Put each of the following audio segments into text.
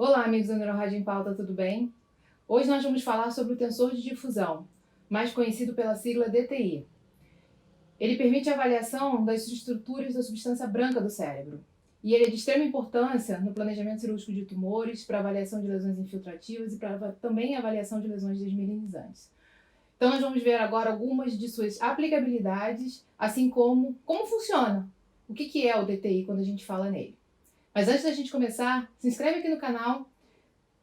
Olá, amigos da Neurorádio em Pauta, tudo bem? Hoje nós vamos falar sobre o tensor de difusão, mais conhecido pela sigla DTI. Ele permite a avaliação das estruturas da substância branca do cérebro. E ele é de extrema importância no planejamento cirúrgico de tumores, para avaliação de lesões infiltrativas e para também avaliação de lesões desmielinizantes. Então nós vamos ver agora algumas de suas aplicabilidades, assim como funciona, o que é o DTI quando a gente fala nele. Mas antes da gente começar, se inscreve aqui no canal,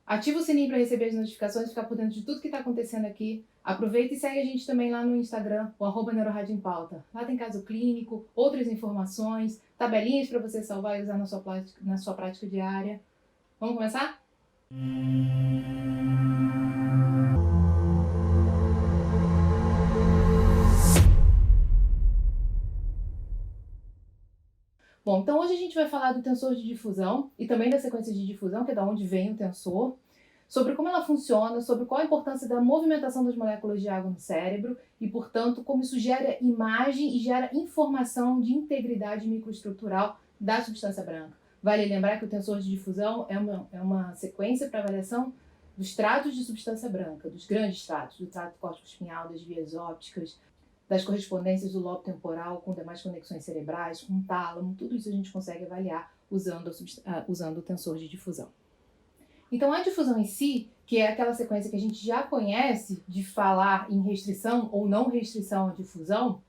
ativa o sininho para receber as notificações e ficar por dentro de tudo que está acontecendo aqui. Aproveita e segue a gente também lá no Instagram, o @Neurorádio em Pauta. Lá tem caso clínico, outras informações, tabelinhas para você salvar e usar na sua prática diária. Vamos começar? Bom, então hoje a gente vai falar do tensor de difusão e também da sequência de difusão, que é da onde vem o tensor, sobre como ela funciona, sobre qual a importância da movimentação das moléculas de água no cérebro e, portanto, como isso gera imagem e gera informação de integridade microestrutural da substância branca. Vale lembrar que o tensor de difusão é uma sequência para avaliação dos tratos de substância branca, dos grandes tratos, do trato córtico-espinhal, das vias ópticas, das correspondências do lobo temporal com demais conexões cerebrais, com o tálamo, tudo isso a gente consegue avaliar usando o tensor de difusão. Então, a difusão em si, que é aquela sequência que a gente já conhece de falar em restrição ou não restrição à difusão,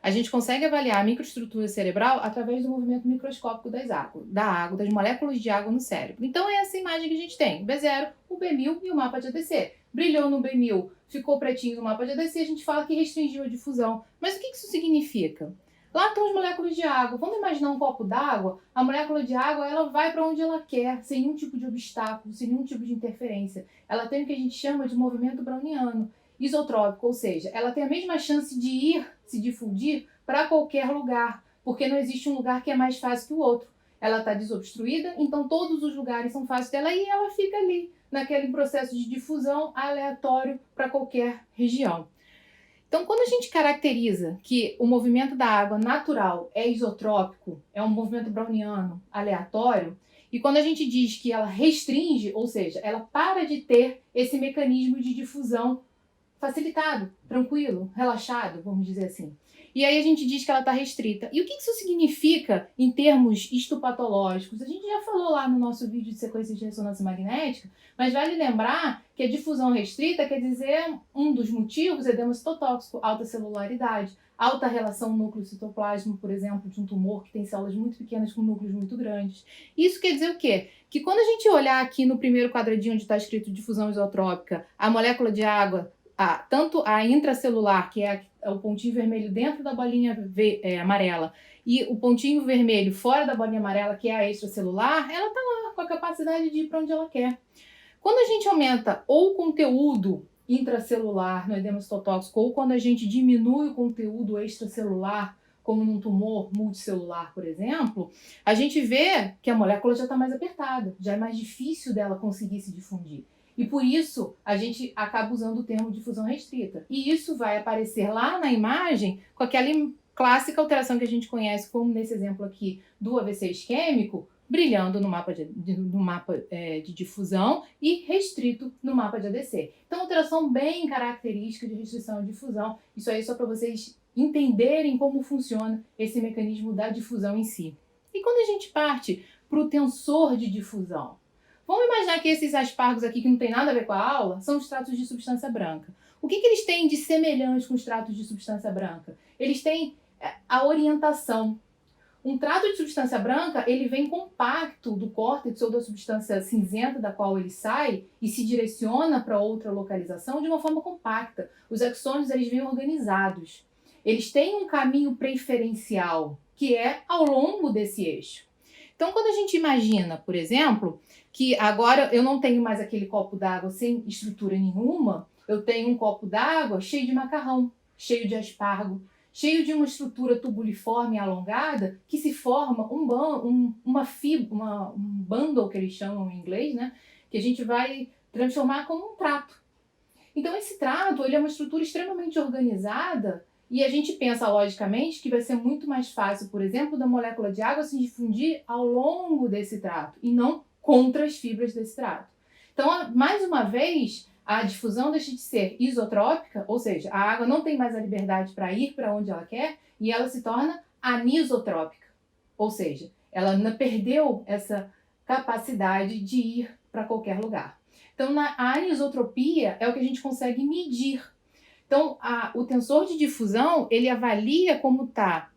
a gente consegue avaliar a microestrutura cerebral através do movimento microscópico das moléculas de água no cérebro. Então, é essa imagem que a gente tem, o B0, o B1000 e o mapa de ADC. Brilhou no B1000, ficou pretinho no mapa de ADC, a gente fala que restringiu a difusão. Mas o que isso significa? Lá estão as moléculas de água. Vamos imaginar um copo d'água? A molécula de água ela vai para onde ela quer, sem nenhum tipo de obstáculo, sem nenhum tipo de interferência. Ela tem o que a gente chama de movimento browniano, isotrópico, ou seja, ela tem a mesma chance de ir, se difundir, para qualquer lugar, porque não existe um lugar que é mais fácil que o outro. Ela está desobstruída, então todos os lugares são fáceis dela e ela fica ali, naquele processo de difusão aleatório para qualquer região. Então, quando a gente caracteriza que o movimento da água natural é isotrópico, é um movimento browniano aleatório, e quando a gente diz que ela restringe, ou seja, ela para de ter esse mecanismo de difusão facilitado, tranquilo, relaxado, vamos dizer assim. E aí a gente diz que ela está restrita. E o que isso significa em termos histopatológicos? A gente já falou lá no nosso vídeo de sequências de ressonância magnética, mas vale lembrar que a difusão restrita quer dizer um dos motivos é edema citotóxico, alta celularidade, alta relação núcleo-citoplasma, por exemplo, de um tumor que tem células muito pequenas com núcleos muito grandes. Isso quer dizer o quê? Que quando a gente olhar aqui no primeiro quadradinho onde está escrito difusão isotrópica, a molécula de água, tanto a intracelular, que é o pontinho vermelho dentro da bolinha amarela, e o pontinho vermelho fora da bolinha amarela, que é a extracelular, ela está lá com a capacidade de ir para onde ela quer. Quando a gente aumenta ou o conteúdo intracelular no edema citotóxico, ou quando a gente diminui o conteúdo extracelular, como num tumor multicelular, por exemplo, a gente vê que a molécula já está mais apertada, já é mais difícil dela conseguir se difundir. E por isso, a gente acaba usando o termo difusão restrita. E isso vai aparecer lá na imagem com aquela clássica alteração que a gente conhece, como nesse exemplo aqui do AVC isquêmico, brilhando no mapa de difusão e restrito no mapa de ADC. Então, alteração bem característica de restrição e difusão. Isso aí é só para vocês entenderem como funciona esse mecanismo da difusão em si. E quando a gente parte para o tensor de difusão? Vamos imaginar que esses aspargos aqui, que não tem nada a ver com a aula, são os tratos de substância branca. O que eles têm de semelhante com os tratos de substância branca? Eles têm a orientação. Um trato de substância branca, ele vem compacto do córtex ou da substância cinzenta da qual ele sai e se direciona para outra localização de uma forma compacta. Os axônios, eles vêm organizados. Eles têm um caminho preferencial, que é ao longo desse eixo. Então, quando a gente imagina, por exemplo, que agora eu não tenho mais aquele copo d'água sem estrutura nenhuma, eu tenho um copo d'água cheio de macarrão, cheio de aspargo, cheio de uma estrutura tubuliforme alongada que se forma um bundle, que eles chamam em inglês, né? Que a gente vai transformar como um trato. Então, esse trato ele é uma estrutura extremamente organizada. E a gente pensa, logicamente, que vai ser muito mais fácil, por exemplo, da molécula de água se difundir ao longo desse trato e não contra as fibras desse trato. Então, mais uma vez, a difusão deixa de ser isotrópica, ou seja, a água não tem mais a liberdade para ir para onde ela quer e ela se torna anisotrópica, ou seja, ela perdeu essa capacidade de ir para qualquer lugar. Então, a anisotropia é o que a gente consegue medir. Então, o tensor de difusão, ele avalia como está,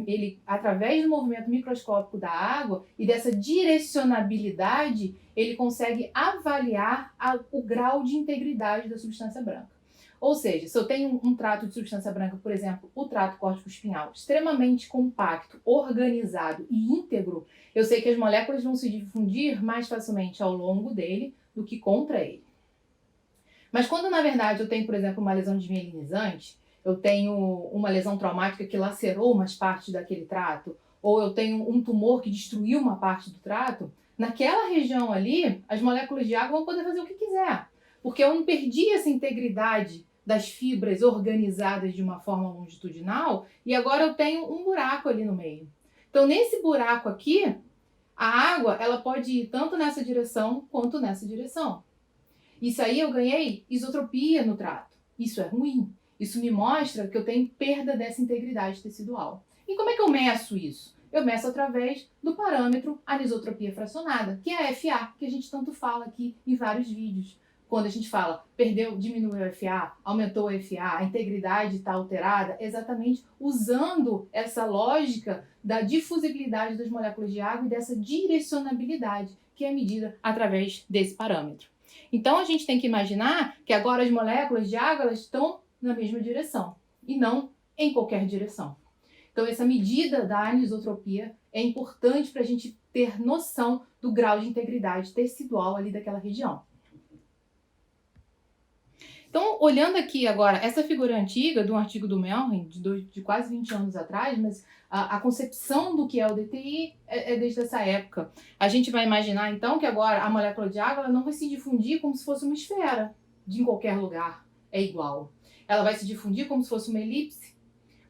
ele, através do movimento microscópico da água e dessa direcionabilidade, ele consegue avaliar o grau de integridade da substância branca. Ou seja, se eu tenho um trato de substância branca, por exemplo, o trato córtico-espinhal, extremamente compacto, organizado e íntegro, eu sei que as moléculas vão se difundir mais facilmente ao longo dele do que contra ele. Mas quando, na verdade, eu tenho, por exemplo, uma lesão desmielinizante, eu tenho uma lesão traumática que lacerou umas partes daquele trato, ou eu tenho um tumor que destruiu uma parte do trato, naquela região ali, as moléculas de água vão poder fazer o que quiser, porque eu não perdi essa integridade das fibras organizadas de uma forma longitudinal, e agora eu tenho um buraco ali no meio. Então, nesse buraco aqui, a água ela pode ir tanto nessa direção quanto nessa direção. Isso aí eu ganhei isotropia no trato. Isso é ruim. Isso me mostra que eu tenho perda dessa integridade tecidual. E como é que eu meço isso? Eu meço através do parâmetro anisotropia fracionada, que é a FA, que a gente tanto fala aqui em vários vídeos. Quando a gente fala, diminuiu a FA, aumentou a FA, a integridade está alterada, exatamente usando essa lógica da difusibilidade das moléculas de água e dessa direcionabilidade, que é medida através desse parâmetro. Então, a gente tem que imaginar que agora as moléculas de água elas estão na mesma direção e não em qualquer direção. Então, essa medida da anisotropia é importante para a gente ter noção do grau de integridade tecidual ali daquela região. Então, olhando aqui agora, essa figura antiga de um artigo do Melrin, de quase 20 anos atrás, mas a concepção do que é o DTI é desde essa época. A gente vai imaginar, então, que agora a molécula de água ela não vai se difundir como se fosse uma esfera, em qualquer lugar é igual. Ela vai se difundir como se fosse uma elipse,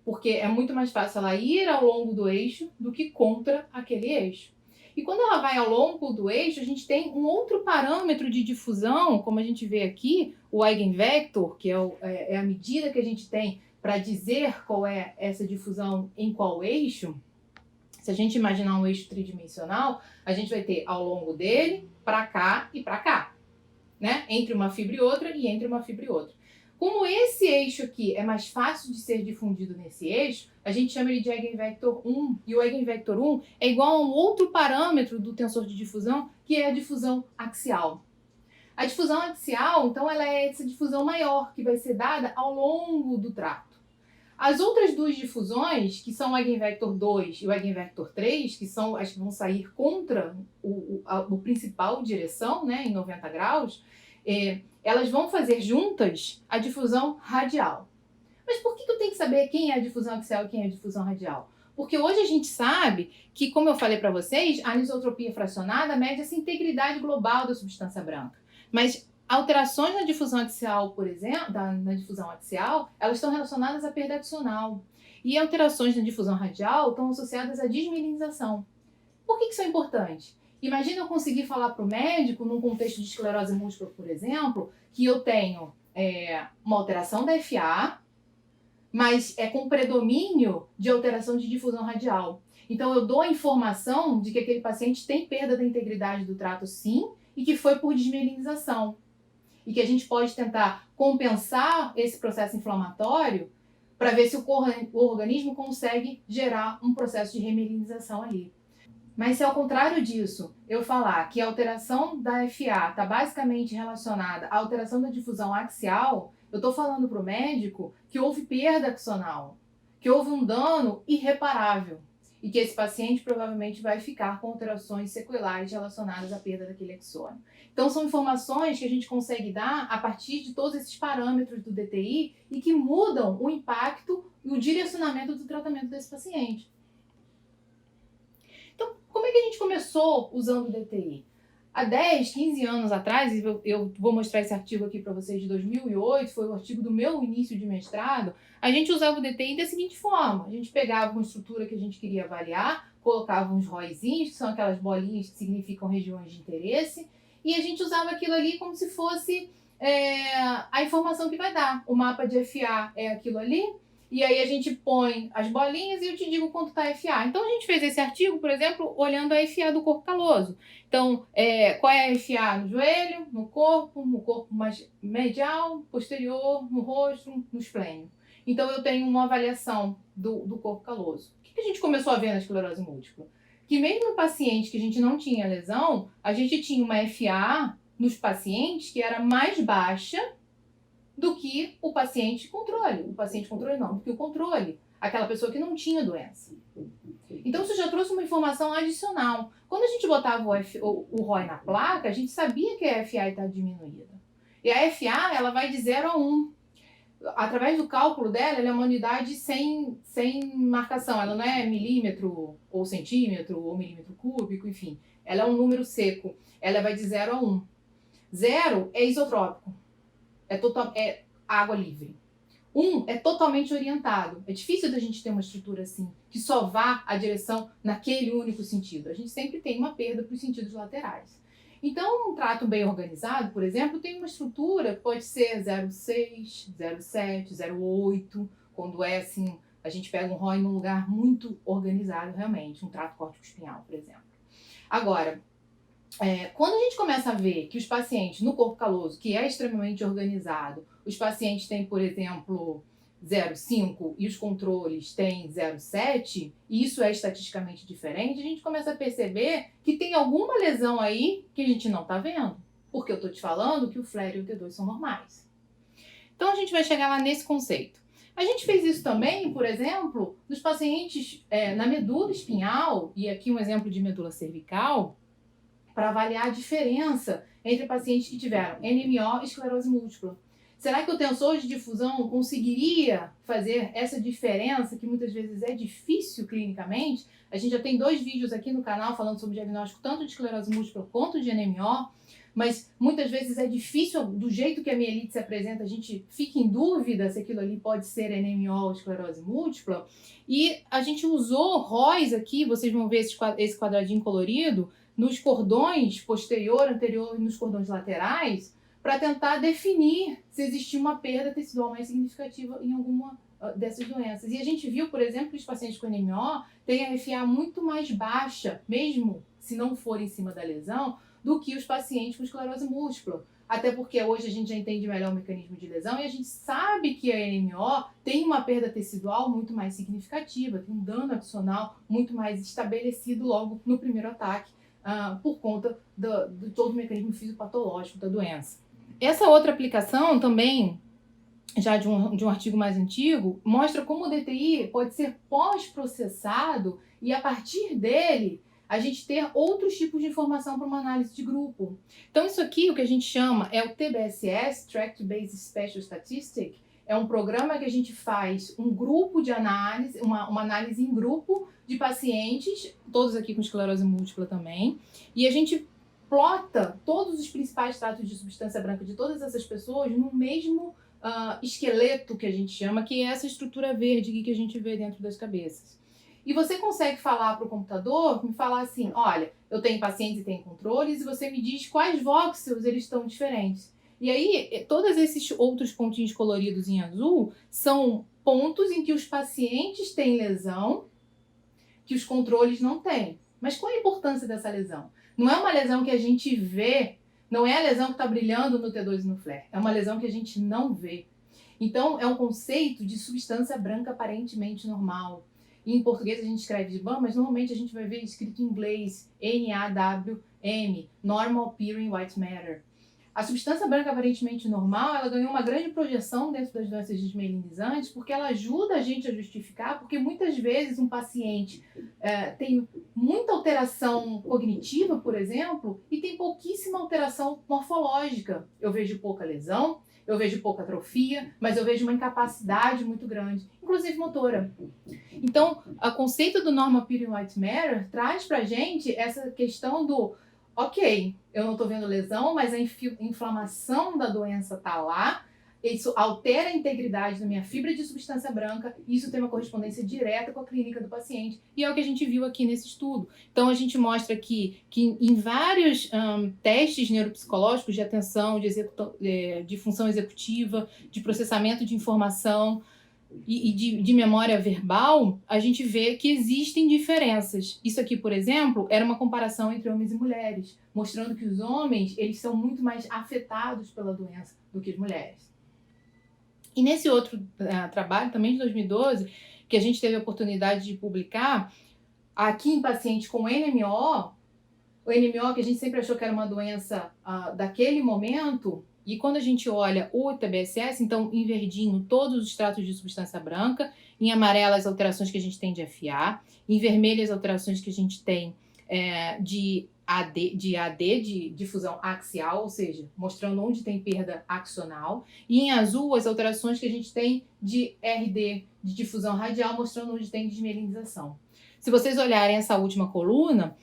porque é muito mais fácil ela ir ao longo do eixo do que contra aquele eixo. E quando ela vai ao longo do eixo, a gente tem um outro parâmetro de difusão, como a gente vê aqui, o eigenvector, que é a medida que a gente tem para dizer qual é essa difusão em qual eixo. Se a gente imaginar um eixo tridimensional, a gente vai ter ao longo dele, para cá e para cá, né? Entre uma fibra e outra e entre uma fibra e outra. Como esse eixo aqui é mais fácil de ser difundido nesse eixo, a gente chama ele de eigenvector 1, e o eigenvector 1 é igual a um outro parâmetro do tensor de difusão, que é a difusão axial. A difusão axial, então, ela é essa difusão maior, que vai ser dada ao longo do trato. As outras duas difusões, que são o eigenvector 2 e o eigenvector 3, que são as que vão sair contra o principal direção, né, em 90 graus, elas vão fazer juntas a difusão radial. Mas por que eu tenho que saber quem é a difusão axial e quem é a difusão radial? Porque hoje a gente sabe que, como eu falei para vocês, a anisotropia fracionada mede essa integridade global da substância branca. Mas alterações na difusão axial, por exemplo, na difusão axial, elas estão relacionadas à perda adicional. E alterações na difusão radial estão associadas à desmielinização. Por que isso é importante? Imagina eu conseguir falar para o médico, num contexto de esclerose múltipla, por exemplo, que eu tenho uma alteração da FA, mas é com predomínio de alteração de difusão radial. Então, eu dou a informação de que aquele paciente tem perda da integridade do trato, sim, e que foi por desmielinização. E que a gente pode tentar compensar esse processo inflamatório para ver se o organismo consegue gerar um processo de remielinização ali. Mas se ao contrário disso, eu falar que a alteração da FA está basicamente relacionada à alteração da difusão axial, eu estou falando para o médico que houve perda axonal, que houve um dano irreparável e que esse paciente provavelmente vai ficar com alterações sequelares relacionadas à perda daquele axônio. Então são informações que a gente consegue dar a partir de todos esses parâmetros do DTI e que mudam o impacto e o direcionamento do tratamento desse paciente. Então, como é que a gente começou usando o DTI? Há 10, 15 anos atrás, eu vou mostrar esse artigo aqui para vocês de 2008, foi o artigo do meu início de mestrado, a gente usava o DTI da seguinte forma: a gente pegava uma estrutura que a gente queria avaliar, colocava uns róizinhos, que são aquelas bolinhas que significam regiões de interesse, e a gente usava aquilo ali como se fosse a informação que vai dar. O mapa de FA é aquilo ali, e aí a gente põe as bolinhas e eu te digo quanto está a FA. Então a gente fez esse artigo, por exemplo, olhando a FA do corpo caloso. Então, qual é a FA no joelho, no corpo mais medial, posterior, no rosto, no esplênio. Então eu tenho uma avaliação do corpo caloso. O que a gente começou a ver na esclerose múltipla? Que mesmo no paciente que a gente não tinha lesão, a gente tinha uma FA nos pacientes que era mais baixa do que o paciente controle. O paciente controle não, do que o controle. Aquela pessoa que não tinha doença. Então isso já trouxe uma informação adicional. Quando a gente botava o ROI na placa, a gente sabia que a FA está diminuída. E a FA, ela vai de 0 a 1. Através do cálculo dela, ela é uma unidade sem marcação. Ela não é milímetro ou centímetro ou milímetro cúbico, enfim. Ela é um número seco. Ela vai de 0 a 1. 0 é isotrópico. É água livre. 1 é totalmente orientado. É difícil da gente ter uma estrutura assim, que só vá a direção naquele único sentido. A gente sempre tem uma perda para os sentidos laterais. Então, um trato bem organizado, por exemplo, tem uma estrutura que pode ser 0,6, 0,7, 0,8, quando é assim, a gente pega um ROI num lugar muito organizado realmente, um trato córtico-espinhal, por exemplo. Agora, quando a gente começa a ver que os pacientes no corpo caloso, que é extremamente organizado, os pacientes têm, por exemplo, 0,5 e os controles têm 0,7, e isso é estatisticamente diferente, a gente começa a perceber que tem alguma lesão aí que a gente não está vendo. Porque eu estou te falando que o flare e o T2 são normais. Então a gente vai chegar lá nesse conceito. A gente fez isso também, por exemplo, nos pacientes na medula espinhal, e aqui um exemplo de medula cervical, para avaliar a diferença entre pacientes que tiveram NMO e esclerose múltipla. Será que o tensor de difusão conseguiria fazer essa diferença, que muitas vezes é difícil clinicamente? A gente já tem 2 vídeos aqui no canal falando sobre diagnóstico tanto de esclerose múltipla quanto de NMO, mas muitas vezes é difícil, do jeito que a mielite se apresenta, a gente fica em dúvida se aquilo ali pode ser NMO ou esclerose múltipla. E a gente usou ROIs aqui, vocês vão ver esse quadradinho colorido, nos cordões posterior, anterior e nos cordões laterais, para tentar definir se existia uma perda tecidual mais significativa em alguma dessas doenças. E a gente viu, por exemplo, que os pacientes com NMO têm a FA muito mais baixa, mesmo se não for em cima da lesão, do que os pacientes com esclerose múltipla. Até porque hoje a gente já entende melhor o mecanismo de lesão e a gente sabe que a NMO tem uma perda tecidual muito mais significativa, tem um dano axonal muito mais estabelecido logo no primeiro ataque, por conta de todo o mecanismo fisiopatológico da doença. Essa outra aplicação também, já de um artigo mais antigo, mostra como o DTI pode ser pós-processado e a partir dele a gente ter outros tipos de informação para uma análise de grupo. Então isso aqui, o que a gente chama é o TBSS, Tract Based Spatial Statistic, é um programa que a gente faz um grupo de análise, uma análise em grupo de pacientes, todos aqui com esclerose múltipla também, e a gente plota todos os principais tratos de substância branca de todas essas pessoas no mesmo esqueleto que a gente chama, que é essa estrutura verde que a gente vê dentro das cabeças. E você consegue falar para o computador, me falar assim, olha, eu tenho pacientes e tenho controles, e você me diz quais voxels eles estão diferentes. E aí, todos esses outros pontinhos coloridos em azul são pontos em que os pacientes têm lesão, que os controles não têm. Mas qual é a importância dessa lesão? Não é uma lesão que a gente vê, não é a lesão que está brilhando no T2 e no flare, é uma lesão que a gente não vê. Então, é um conceito de substância branca aparentemente normal. E em português a gente escreve de BAM, mas normalmente a gente vai ver escrito em inglês, NAWM, Normal Appearing White Matter. A substância branca aparentemente normal, ela ganhou uma grande projeção dentro das doenças desmielinizantes porque ela ajuda a gente a justificar, porque muitas vezes um paciente tem muita alteração cognitiva, por exemplo, e tem pouquíssima alteração morfológica. Eu vejo pouca lesão, eu vejo pouca atrofia, mas eu vejo uma incapacidade muito grande, inclusive motora. Então, o conceito do Normal Appearing White Matter traz pra gente essa questão do ok, eu não estou vendo lesão, mas a inflamação da doença está lá, isso altera a integridade da minha fibra de substância branca, e isso tem uma correspondência direta com a clínica do paciente. E é o que a gente viu aqui nesse estudo. Então, a gente mostra aqui que em vários testes neuropsicológicos de atenção, de função executiva, de processamento de informação e de memória verbal, a gente vê que existem diferenças. Isso aqui, por exemplo, era uma comparação entre homens e mulheres, mostrando que os homens eles são muito mais afetados pela doença do que as mulheres. E nesse outro trabalho, também de 2012, que a gente teve a oportunidade de publicar, aqui em pacientes com NMO, o NMO que a gente sempre achou que era uma doença daquele momento, e quando a gente olha o TBSS, então em verdinho todos os tratos de substância branca, em amarelo as alterações que a gente tem de FA, em vermelho as alterações que a gente tem de difusão axial, ou seja, mostrando onde tem perda axonal, e em azul as alterações que a gente tem de RD, de difusão radial, mostrando onde tem desmielinização. Se vocês olharem essa última coluna,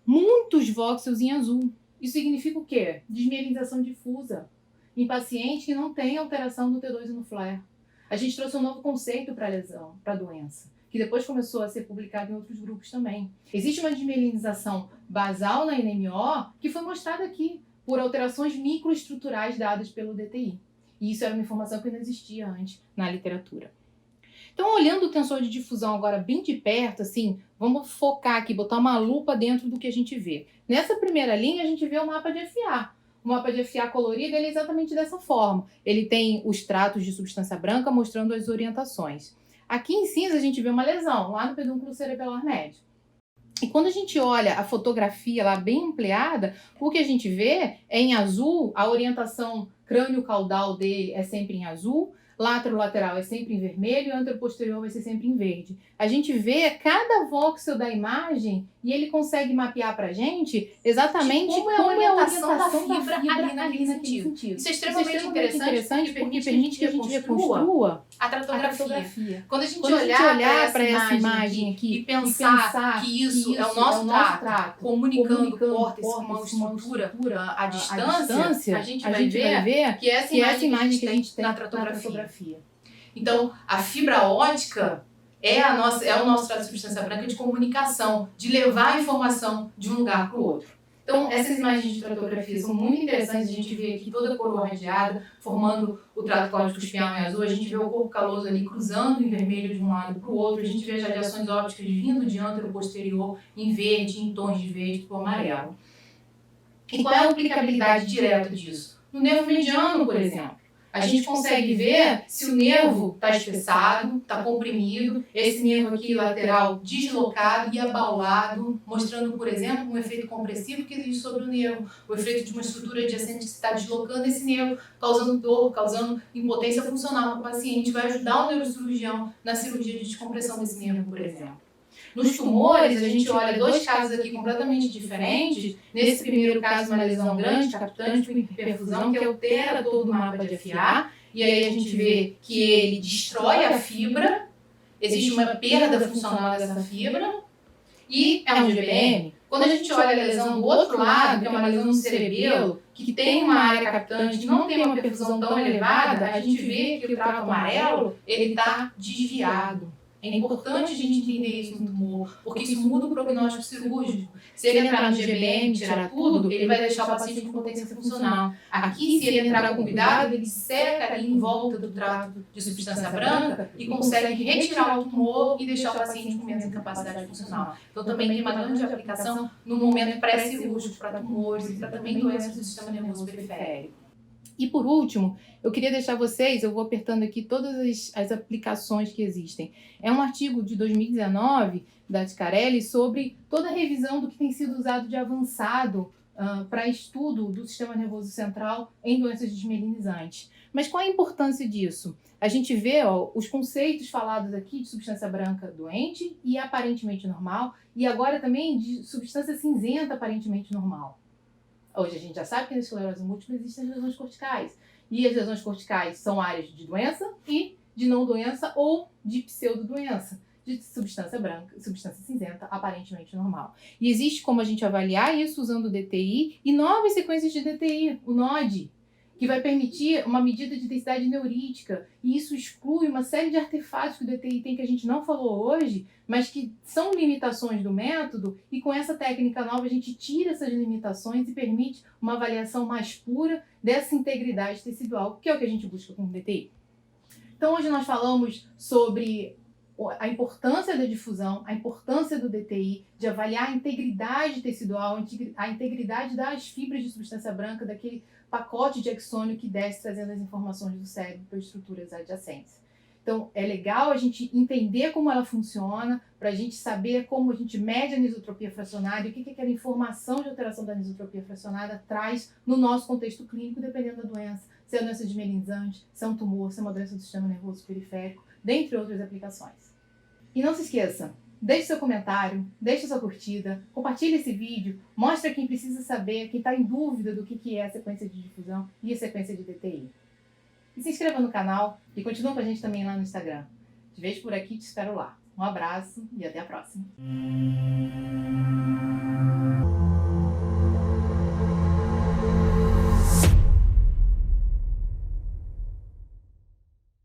muitos voxels em azul. Isso significa o quê? Desmielinização difusa em pacientes que não têm alteração no T2 e no FLAIR. A gente trouxe um novo conceito para a lesão, para a doença, que depois começou a ser publicado em outros grupos também. Existe uma desmielinização basal na NMO que foi mostrada aqui por alterações microestruturais dadas pelo DTI. E isso era uma informação que não existia antes na literatura. Então, olhando o tensor de difusão agora bem de perto, assim, vamos focar aqui, botar uma lupa dentro do que a gente vê. Nessa primeira linha, a gente vê o mapa de FA. O mapa de FA colorido ele é exatamente dessa forma. Ele tem os tratos de substância branca mostrando as orientações. Aqui em cinza, a gente vê uma lesão, lá no pedúnculo cerebelar médio. E quando a gente olha a fotografia lá bem ampliada, o que a gente vê é em azul, a orientação crânio-caudal dele é sempre em azul, lateral é sempre em vermelho e anteroposterior vai ser sempre em verde. A gente vê cada voxel da imagem e ele consegue mapear pra gente exatamente como é a orientação da fibra ali naquele sentido. Isso é extremamente interessante porque permite que a gente reconstrua a tratografia. Quando a gente olhar para essa imagem aqui e pensar que isso é o nosso trato, comunicando o córtex com uma estrutura à distância, a gente vai ver que essa imagem que a gente tem na tratografia. Então, a fibra ótica é o nosso trato de substância branca de comunicação, de levar a informação de um lugar para o outro. Então, essas imagens de tratografia são muito interessantes. A gente vê aqui toda a coroa radiada, formando o trato córtico espial em azul. A gente vê o corpo caloso ali cruzando em vermelho de um lado para o outro. A gente vê as radiações ópticas vindo de antero-posterior em verde, em tons de verde para o amarelo. E qual é a aplicabilidade direta disso? No nervo mediano, por exemplo. A gente consegue ver se o nervo está espessado, está comprimido, esse nervo aqui lateral deslocado e abaulado, mostrando, por exemplo, um efeito compressivo que existe sobre o nervo, o efeito de uma estrutura adjacente que está deslocando esse nervo, causando dor, causando impotência funcional para o paciente, vai ajudar o neurocirurgião na cirurgia de descompressão desse nervo, por exemplo. Nos tumores, a gente olha dois casos aqui completamente diferentes. Nesse primeiro caso, uma lesão grande, captante com hiperfusão, que altera todo o mapa de FA. E aí a gente vê que ele destrói a fibra, existe uma perda funcional dessa fibra, e é um GBM. Quando a gente olha a lesão do outro lado, que é uma lesão no cerebelo, que tem uma área captante, não tem uma perfusão tão elevada, a gente vê que o trato amarelo está desviado. É importante a gente entender isso no tumor, porque isso muda o prognóstico cirúrgico. Se ele entrar no GBM e tirar tudo, ele vai deixar o paciente com impotência funcional. Aqui, se ele entrar com cuidado, ele seca ali em volta do trato de substância branca e consegue retirar o tumor e deixar o paciente com menos incapacidade funcional. Então, também tem uma grande aplicação no momento pré-cirúrgico para tumores e para também doenças do sistema nervoso periférico. E por último, eu queria deixar vocês, eu vou apertando aqui todas as aplicações que existem. É um artigo de 2019 da Ticarelli sobre toda a revisão do que tem sido usado de avançado para estudo do sistema nervoso central em doenças desmielinizantes. Mas qual a importância disso? A gente vê os conceitos falados aqui de substância branca doente e aparentemente normal, e agora também de substância cinzenta aparentemente normal. Hoje a gente já sabe que na esclerose múltipla existem as lesões corticais. E as lesões corticais são áreas de doença e de não doença ou de pseudodoença, de substância branca, substância cinzenta, aparentemente normal. E existe como a gente avaliar isso usando o DTI e novas sequências de DTI, o NOD, que vai permitir uma medida de densidade neurítica, e isso exclui uma série de artefatos que o DTI tem que a gente não falou hoje, mas que são limitações do método, e com essa técnica nova a gente tira essas limitações e permite uma avaliação mais pura dessa integridade tecidual, que é o que a gente busca com o DTI. Então hoje nós falamos sobre a importância da difusão, a importância do DTI, de avaliar a integridade tecidual, a integridade das fibras de substância branca, daquele pacote de axônio que desce trazendo as informações do cérebro para estruturas adjacentes. Então, é legal a gente entender como ela funciona, para a gente saber como a gente mede a anisotropia fracionada e o que aquela informação de alteração da anisotropia fracionada traz no nosso contexto clínico, dependendo da doença, se é uma doença desmielinizante, se é um tumor, se é uma doença do sistema nervoso periférico, dentre outras aplicações. E não se esqueça, deixe seu comentário, deixe sua curtida, compartilhe esse vídeo, mostre a quem precisa saber, quem está em dúvida do que é a sequência de difusão e a sequência de DTI. E se inscreva no canal e continue com a gente também lá no Instagram. Te vejo por aqui, te espero lá. Um abraço e até a próxima.